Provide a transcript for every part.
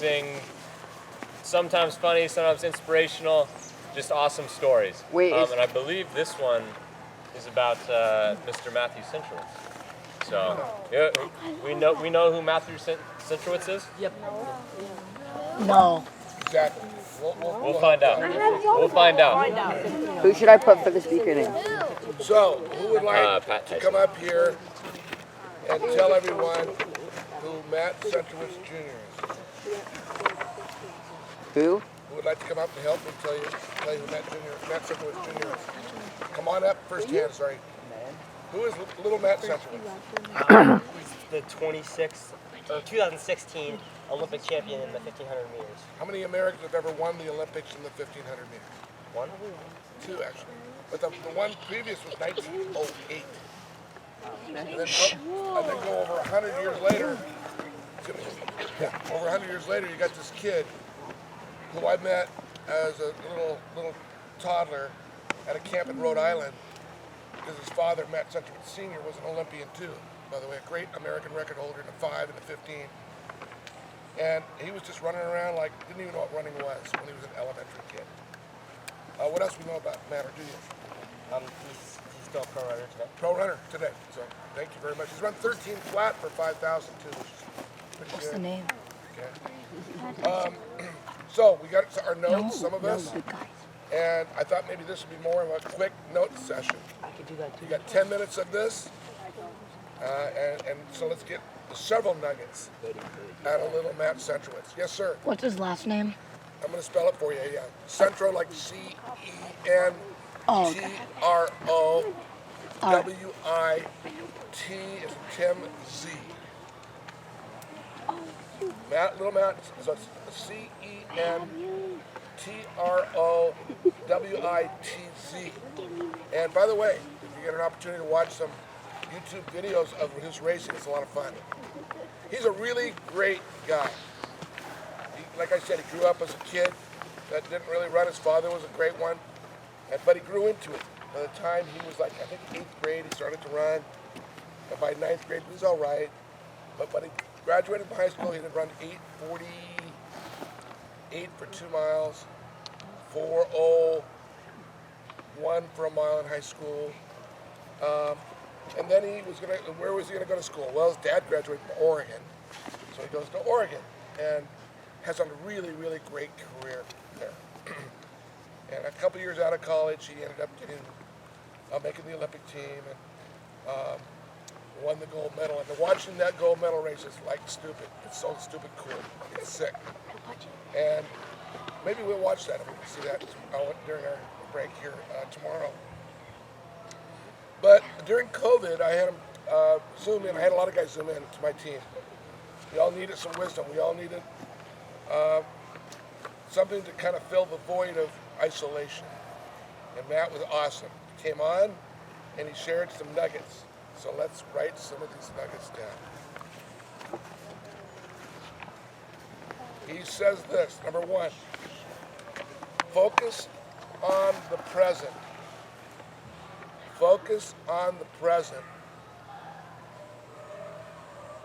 amazing, sometimes funny, sometimes inspirational, just awesome stories. Wait, and I believe this one is about Mr. Matthew Centrowitz. So, yeah, we know who Matthew Centrowitz is? Yep. no. Exactly. We'll find out. We'll find out. Who should I put for the speaker name? So, who would like Pat to Tyson. come up here and tell everyone who Matt Centrowitz Jr. is? Who? Who would like to come up and help me tell you who Matt Centrowitz Jr. is? Come on up, first hand, sorry. Who is little Matt Centrowitz? He's the 2016 Olympic champion in the 1500 meters. How many Americans have ever won the Olympics in the 1500 meters? One? Two, actually. But the one previous was 1908. And then go over 100 years later. Over 100 years later, you got this kid who I met as a little toddler at a camp in Rhode Island because his father, Matt Centrowitz Sr., was an Olympian too. By the way, a great American record holder in the 5 and the 15. And he was just running around like, didn't even know what running was when he was an elementary kid. What else we know about Matt, or do you? He's still a pro runner today. Pro runner today, so thank you very much. He's run 13 flat for 5,000 too, which is pretty What's good. the name? Okay. So we got our notes, some of us, good guys. and I thought maybe this would be more of a quick note session. I could do that too. You got 10 minutes of this, and so let's get several nuggets out of little Matt Centrowitz. Yes, sir. What's his last name? I'm going to spell it for you. Yeah, Centro, like Oh, okay. C-E-N-T-R-O-W-I-T is Tim Z. Matt, little Matt, so it's C-E-N-T-R-O-W-I-T-Z. And by the way, if you get an opportunity to watch some YouTube videos of his racing, it's a lot of fun. He's a really great guy. Like I said, he grew up as a kid that didn't really run. His father was a great one, but he grew into it. By the time he was like, I think 8th grade, he started to run. And by 9th grade, he was all right. But when he graduated from high school, he had run 8:48 for 2 miles, 4:01 for a mile in high school. And then he was gonna, where was he gonna go to school? Well, his dad graduated from Oregon. So he goes to Oregon and has a really, really great career there. And a couple years out of college, he ended up making the Olympic team and won the gold medal. And watching that gold medal race is like stupid. It's so stupid cool. It's sick. And maybe we'll watch that and we can see that during our break here tomorrow. But during COVID, I had him zoom in. I had a lot of guys zoom in to my team. We all needed some wisdom. We all needed something to kind of fill the void of isolation. And Matt was awesome. He came on and he shared some nuggets. So let's write some of these nuggets down. He says this, number 1, focus on the present. Focus on the present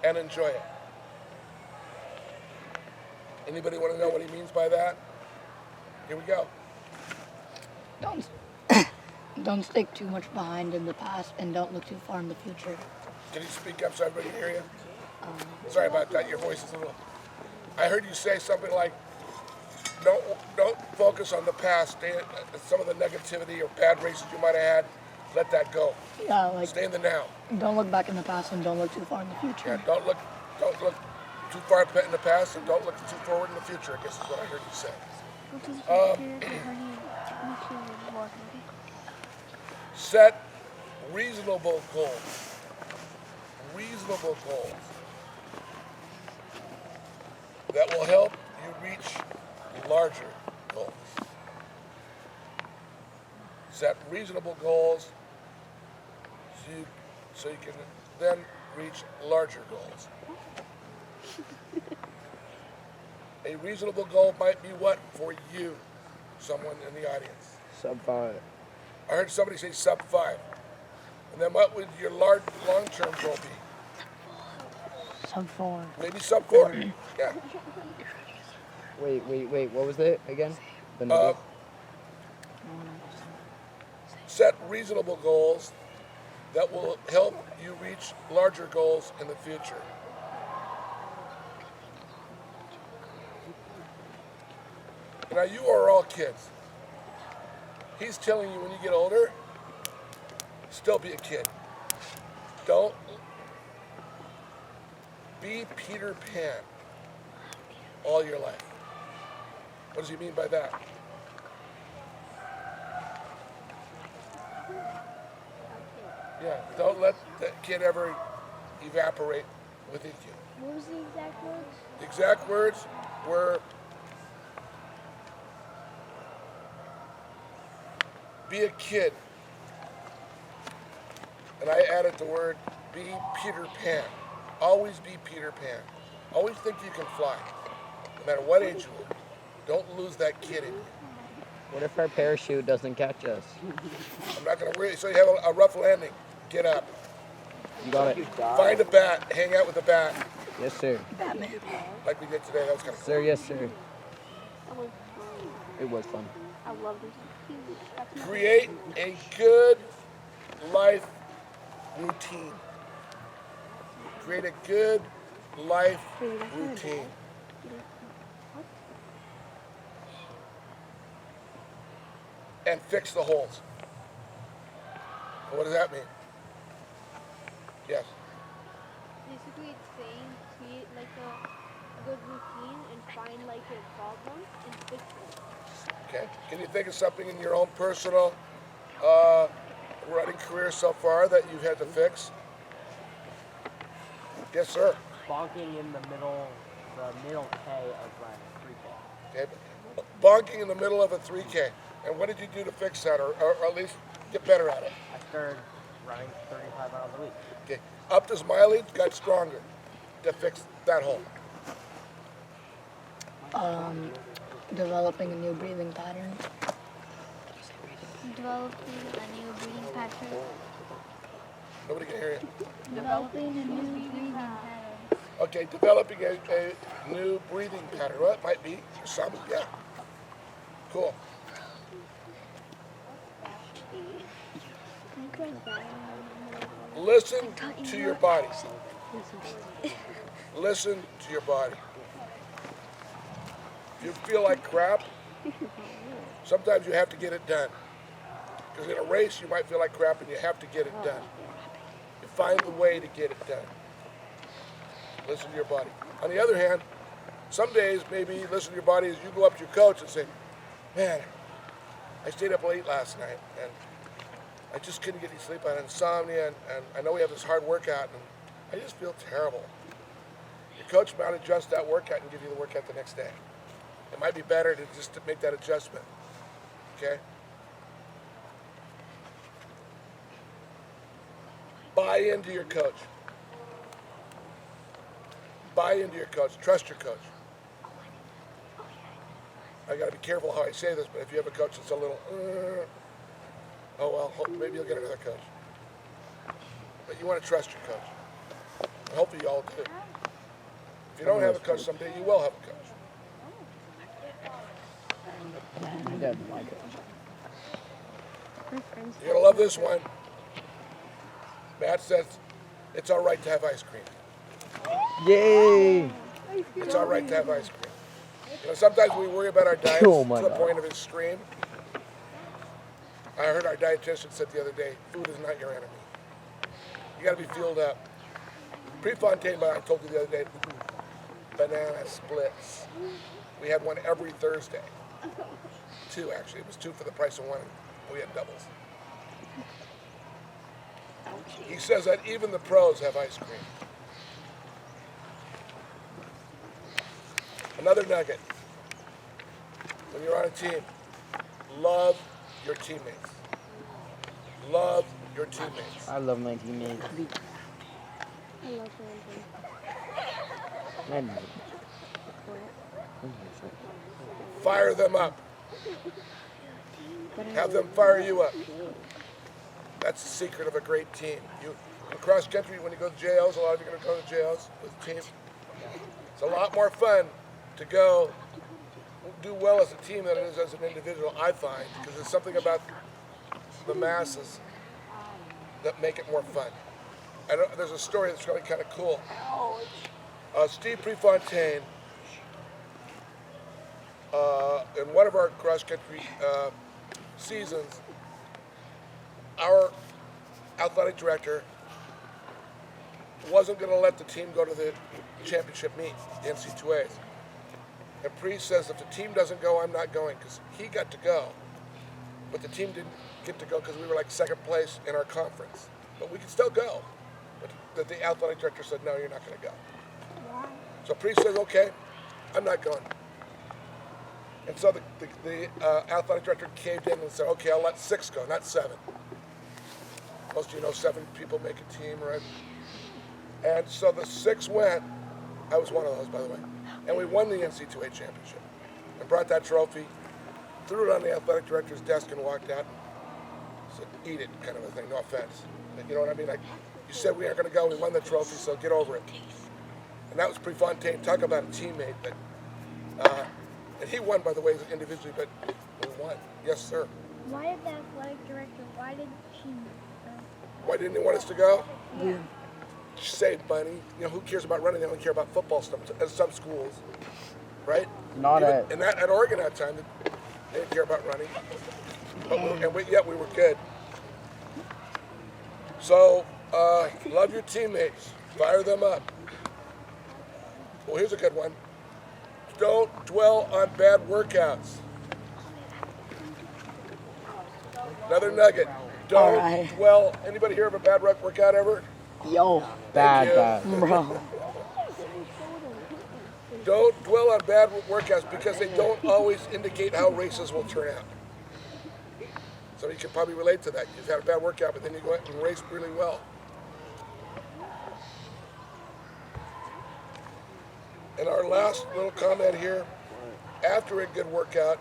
and enjoy it. Anybody want to know what he means by that? Here we go. Don't stick too much behind in the past and don't look too far in the future. Can you speak up so everybody can hear you? Sorry about that, your voice is a little... I heard you say something like, don't focus on the past, some of the negativity or bad races you might have had, let that go. Yeah, like Stay in the now. don't look back in the past and don't look too far in the future. Yeah, don't look too far in the past and don't look too forward in the future, I guess is what I heard you say. Set reasonable goals. Reasonable goals that will help you reach larger goals. Set reasonable goals so you can then reach larger goals. A reasonable goal might be what for you, someone in the audience? Sub 5. I heard somebody say sub 5. And then what would your long-term goal be? Sub 4. Maybe sub 4. Yeah. Wait. What was it again? The nugget? Set reasonable goals that will help you reach larger goals in the future. Now, you are all kids. He's telling you when you get older, still be a kid. Don't be Peter Pan all your life. What does he mean by that? Yeah, don't let that kid ever evaporate within you. What was the exact words? The exact words were be a kid. And I added the word be Peter Pan. Always be Peter Pan. Always think you can fly, no matter what age you are. Don't lose that kid in you. What if our parachute doesn't catch us? I'm not going to worry. So you have a rough landing. Get up. You got it. Find a bat. Hang out with a bat, Yes, sir. Batman. like we did today. That was kind of cool. Sir, yes, sir. That was fun. It was fun. I love this. That's my Create a good life routine. Create a good life routine. And fix the holes. What does that mean? Yes. Basically, it's saying create like a good routine and find like a problem and fix it. Okay. Can you think of something in your own personal running career so far that you've had to fix? Yes, sir. Bonking in the middle K of my 3K. Okay. Bonking in the middle of a 3K. And what did you do to fix that, or at least get better at it? I started running 35 miles a week. Okay. Upped his mileage, got stronger to fix that hole. Developing a new breathing pattern. Developing a new breathing pattern. Nobody can hear you. Developing a new breathing pattern. Okay, developing a new breathing pattern. Well, it might be for some, yeah. Cool. Listen to your body. Listen to your body. If you feel like crap, sometimes you have to get it done. Because in a race, you might feel like crap and you have to get it done. You find the way to get it done. Listen to your body. On the other hand, some days maybe listen to your body as you go up to your coach and say, man, I stayed up late last night and I just couldn't get any sleep. I had insomnia and I know we have this hard workout and I just feel terrible. Your coach might adjust that workout and give you the workout the next day. It might be better to just to make that adjustment, okay? Buy into your coach. Buy into your coach. Trust your coach. I got to be careful how I say this, but if you have a coach that's a little, oh well, maybe you'll get another coach. But you want to trust your coach. And hopefully you all do. If you don't have a coach someday, you will have a coach. My dad and my coach. You're going to love this one. Matt says it's all right to have ice cream. Yay! It's all right to have ice cream. You know, sometimes we worry about our diets Oh my to the God. point of extreme. I heard our dietitian said the other day, food is not your enemy. You got to be fueled up. Prefontaine, I told you the other day, banana splits. We had one every Thursday. 2 actually. It was 2 for the price of 1. And we had doubles. He says that even the pros have ice cream. Another nugget. When you're on a team, love your teammates. Love your teammates. I love my teammates. I love And Fire them up. Have them fire you up. That's the secret of a great team. You in cross country, when you go to JOs, a lot of you are going to go to JOs with the team. It's a lot more fun to go do well as a team than it is as an individual, I find, because there's something about the masses that make it more fun. There's a story that's really kind of cool. Steve Prefontaine, in one of our cross-country seasons, our athletic director wasn't going to let the team go to the championship meet, the NC2As. And Priest says, if the team doesn't go, I'm not going, because he got to go. But the team didn't get to go because we were like second place in our conference. But we could still go. But the athletic director said, no, you're not going to go. So Priest says, okay, I'm not going. And so the athletic director caved in and said, okay, I'll let 6 go, not 7. Most of you know 7 people make a team, right? And so the 6 went. I was one of those, by the way. And we won the NC2A championship and brought that trophy, threw it on the athletic director's desk and walked out and said, eat it, kind of a thing, no offense. Like, you know what I mean? Like, you said we aren't going to go, we won the trophy, so get over it. And that was Prefontaine. Talk about a teammate that, and he won, by the way, individually, but we won. Yes, sir. Why did the athletic director, why did she? Why didn't he want us to go? Yeah. Save money. You know, who cares about running? They only care about football stuff at some schools, right? Not Even, at. and that at Oregon at that time, they didn't care about running. But yet we were good. So, love your teammates. Fire them up. Well, here's a good one. Don't dwell on bad workouts. Another nugget. Don't Alright. dwell. Anybody hear of a bad workout ever? Yo, Bad, you. bad. bro. Don't dwell on bad workouts because they don't always indicate how races will turn out. So you can probably relate to that. You've had a bad workout, but then you go out and race really well. And our last little comment here, after a good workout,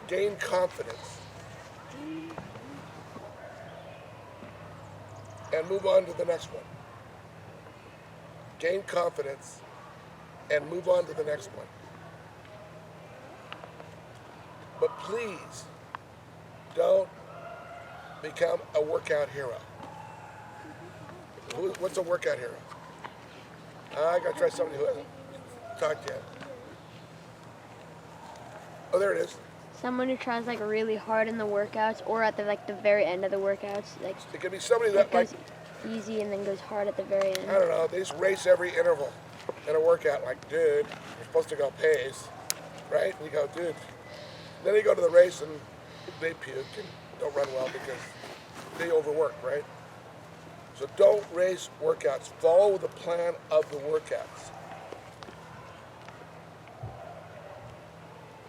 gain confidence and move on to the next one. Gain confidence and move on to the next one. But please don't become a workout hero. What's a workout hero? I gotta try somebody who hasn't talked yet. Oh, there it is. Someone who tries like really hard in the workouts or at the very end of the workouts, like It could be somebody that goes like, easy and then goes hard at the very end. I don't know, they just race every interval in a workout. Like, dude, you're supposed to go pace, right? And you go, dude. Then they go to the race and they puke and don't run well because they overwork, right? So don't race workouts. Follow the plan of the workouts.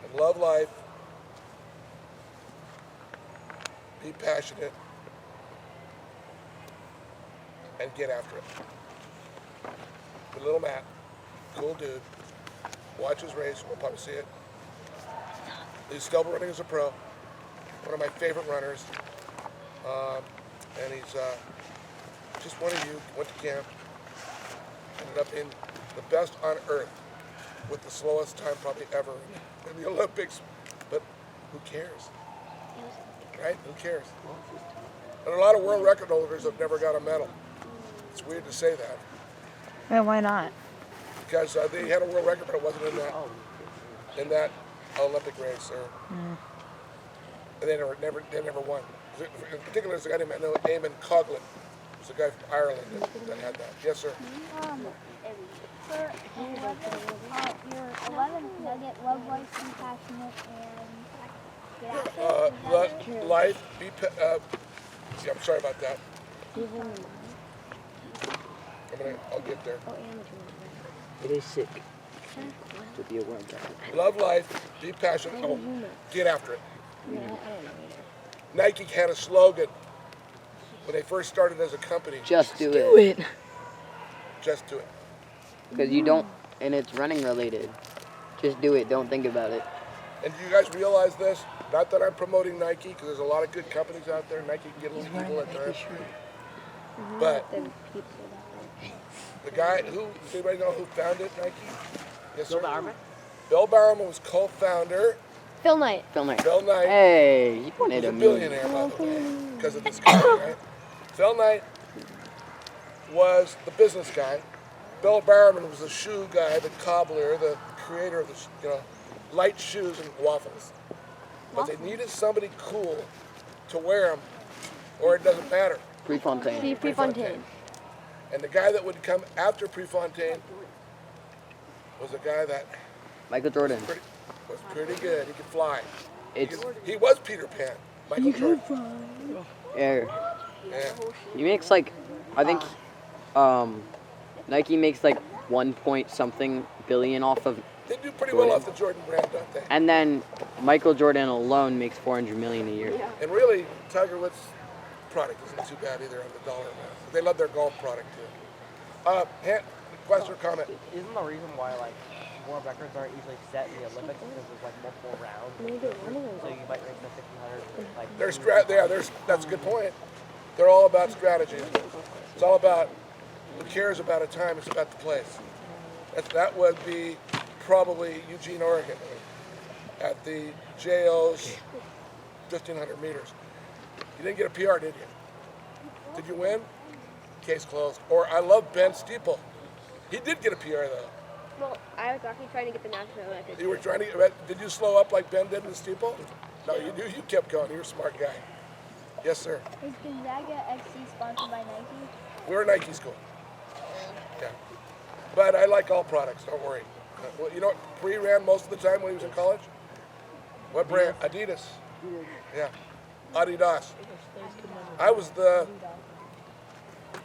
And love life. Be passionate. And get after it. But little Matt, cool dude. Watch his race. We'll probably see it. He's still running as a pro. One of my favorite runners. And he's just one of you. Went to camp. Ended up in the best on earth with the slowest time probably ever in the Olympics. But who cares? Right? Who cares? And a lot of world record holders have never got a medal. It's weird to say that. Yeah, why not? Because they had a world record, but it wasn't in that Olympic race. And they never won. In particular, there's a guy named Eamon Coughlin. It's a guy from Ireland that had that. Yes, sir. For your 11th nugget, love life, be passionate, and get after it. Life, yeah, I'm sorry about that. I'll get there. It is sick to be a workout. Love life, be passionate, get after it. Yeah, I don't know either. Nike had a slogan when they first started as a company. Just do Do it. it. Just do it. Because you don't, and it's running related. Just do it. Don't think about it. And do you guys realize this? Not that I'm promoting Nike, because there's a lot of good companies out there. Nike can get a little evil at times. But The guy who, does anybody know who founded Nike? Yes, Bill sir. Bowerman? Bill Bowerman was co-founder. Phil Knight. Phil Knight. Phil Knight Hey, you was wanted a a billionaire, by the way, because of this company, right? Phil Knight was the business guy. Bill Bowerman was the shoe guy, the cobbler, the creator of the, light shoes and waffles. But they needed somebody cool to wear them, or it doesn't matter. Prefontaine. Prefontaine. And the guy that would come after Prefontaine was a guy that Michael Jordan. was pretty good. He could fly. It's He was Peter Pan. Michael Jordan. yeah. Yeah. He makes like, I think, Nike makes like 1 point something billion off of, They do pretty Jordan. well off the Jordan brand, don't they? and then Michael Jordan alone makes 400 million a year. And really, Tiger Woods' product isn't too bad either on the dollar amount. They love their golf product too. Question or comment? Isn't the reason why like world records aren't usually set in the Olympics because there's like multiple rounds? So you might race the 1500 like. That's a good point. They're all about strategy. It's all about who cares about a time. It's about the place. That would be probably Eugene, Oregon, at the JO's 1500 meters. You didn't get a PR, did you? Did you win? Case closed. Or I love Ben Steeple. He did get a PR though. Well, I was actually trying to get the national record. You were trying to. Did you slow up like Ben did in the steeple? No, you do. You kept going. You're a smart guy. Yes, sir. Is Gonzaga FC sponsored by Nike? We're a Nike school. Yeah. But I like all products. Don't worry. Well, you know what Bree ran most of the time when he was in college? What brand? Adidas. Yeah. Adidas. I was the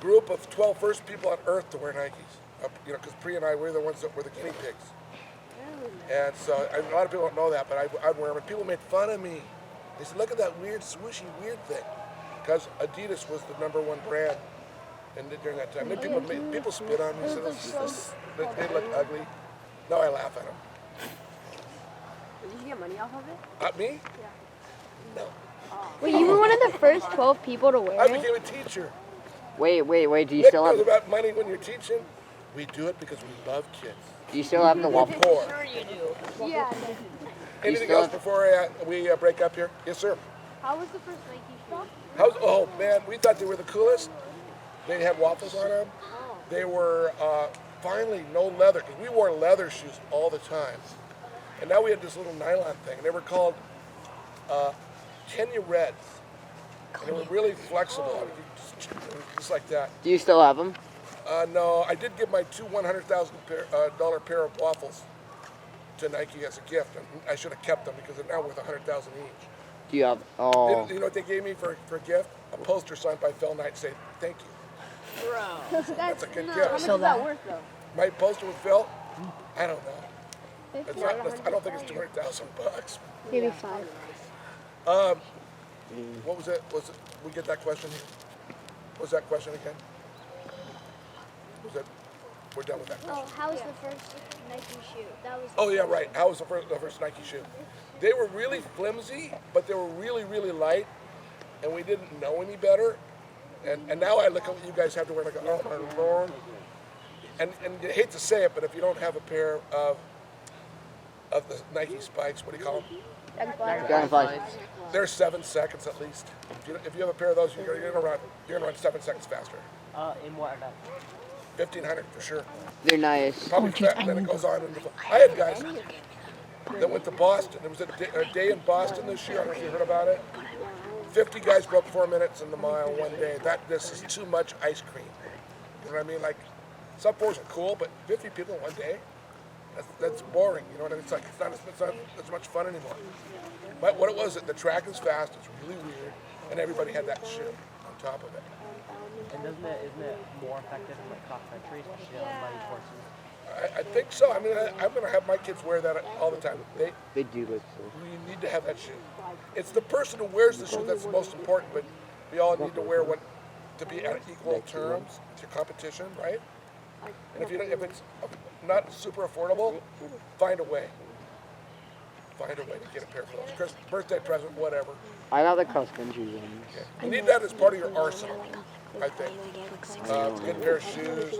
group of 12 first people on earth to wear Nikes. Because Pri and I were the ones that were the guinea pigs. And so a lot of people don't know that, but I'd wear them. And people made fun of me. They said, look at that weird, swooshy, weird thing. Because Adidas was the #1 brand during that time. Then people spit on me. Said, they look ugly. Now I laugh at them. Did you get money off of it? Not me? Yeah. No. Wait, you were one of the first 12 people to wear I it? became a teacher. Wait, do you Nick still knows have, about money when you're teaching. We do it because we love kids. do you still have the We're waffle? poor. Yeah. Anything still else have- before we break up here? Yes, sir. How was the first Nike shoe? Oh man, we thought they were the coolest. They had waffles on them. They were finally no leather, because we wore leather shoes all the time. And now we had this little nylon thing. They were called Kenya Reds. And they were really flexible. I mean, just like that. Do you still have them? No, I did give my two $100,000 pair of waffles to Nike as a gift. And I should have kept them because they're now worth $100,000 each. Do you have, oh, You know what they gave me for a gift? A poster signed by Phil Knight saying, thank you. That's a good How gift. much So is that that- worth though? My poster with Phil? I don't know. It's not, I don't think it's $200,000. Maybe 5. What was it? We get that question? What was that question again? We're done with that question. Oh, how was the first Nike shoe? That was. Oh yeah, right. How was the first Nike shoe? They were really flimsy, but they were really, really light, and we didn't know any better. And now I look at what you guys have to wear, and I go, oh my Lord. And you hate to say it, but if you don't have a pair of the Nike spikes, what do you call them? Dragonflies. They're 7 seconds at least. If you have a pair of those, you're gonna run 7 seconds faster. In what event? 1,500 for sure. They're nice. Probably and then it goes on. I had guys that went to Boston. There was a day in Boston this year. I don't know if you heard about it. 50 guys broke 4 minutes in the mile one day. This is too much ice cream. You know what I mean? Like, sub 4s are cool, but 50 people in one day, that's boring. You know what I mean? It's not as much fun anymore. But what it was, the track is fast. It's really weird, and everybody had that shit on top of it. And isn't it more effective in like cross country, especially on muddy courses? I think so. I mean, I'm going to have my kids wear that all the time. They do look cool. We need to have that shoe. It's the person who wears the shoe that's the most important, but we all need to wear one to be at equal terms to competition, right? And if it's not super affordable, find a way. Find a way to get a pair of those. Birthday present, whatever. I got the cross country ones. Okay. You need that as part of your arsenal. I think. Good pair of shoes.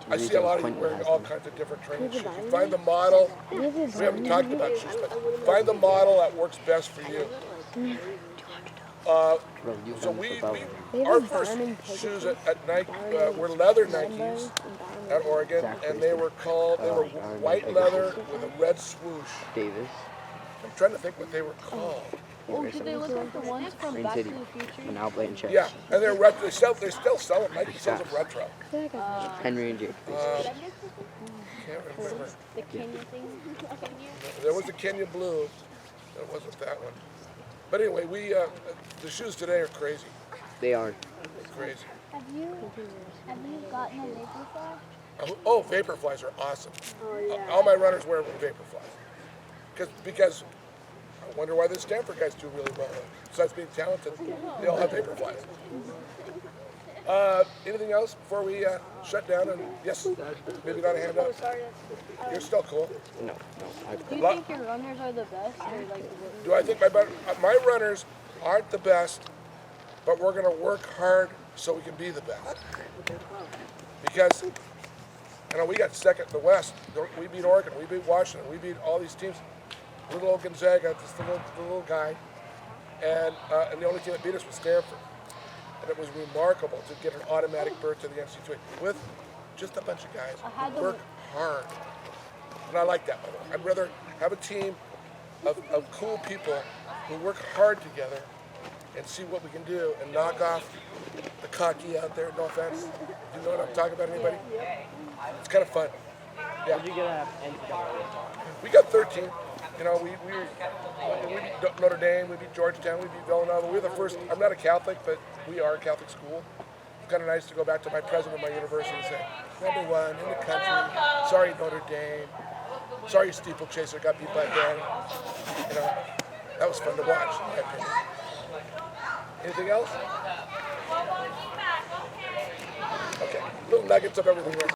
I see a lot of you wearing all kinds of different training shoes. You find the model. We haven't talked about shoes, but find the model that works best for you. So our first shoes at Nike were leather Nikes at Oregon, and they were white leather with a red swoosh. Davis. I'm trying to think what they were called. Oh, do they look like the ones from Green Back City. to the Future? And Outlet and Church. Yeah, and they're retro. They still sell them. Nike sells them retro. Henry and Jake. Can't remember. The Kenya thing? There was a Kenya blue. That wasn't that one. But anyway, the shoes today are crazy. They are. Crazy. Have you gotten a Vaporfly? Oh, Vaporflies are awesome. All my runners wear Vaporflies. Because I wonder why the Stanford guys do really well. Besides being talented, they all have Vaporflies. Anything else before we shut down? And yes, maybe got a hand up. You're still cool. No. Do you think your runners are the best? Or like Do I think my runners aren't the best, but we're going to work hard so we can be the best. Because, we got second in the West. We beat Oregon. We beat Washington. We beat all these teams. Little old Gonzaga, just the little guy. And the only team that beat us was Stanford. And it was remarkable to get an automatic berth to the NCAA with just a bunch of guys who work hard. And I like that, by the way. I'd rather have a team of cool people who work hard together and see what we can do and knock off the cocky out there. No offense. Do you know what I'm talking about, anybody? It's kind of fun. Yeah. Did you get an NCAA? We got 13. We beat Notre Dame, we beat Georgetown, we beat Villanova. We're the first. I'm not a Catholic, but we are a Catholic school. It's kind of nice to go back to my president of my university and say, #1 in the country. Sorry, Notre Dame. Sorry, steeplechaser got beat by Ben. That was fun to watch, in my opinion. Anything else? Okay, little nuggets of everything there.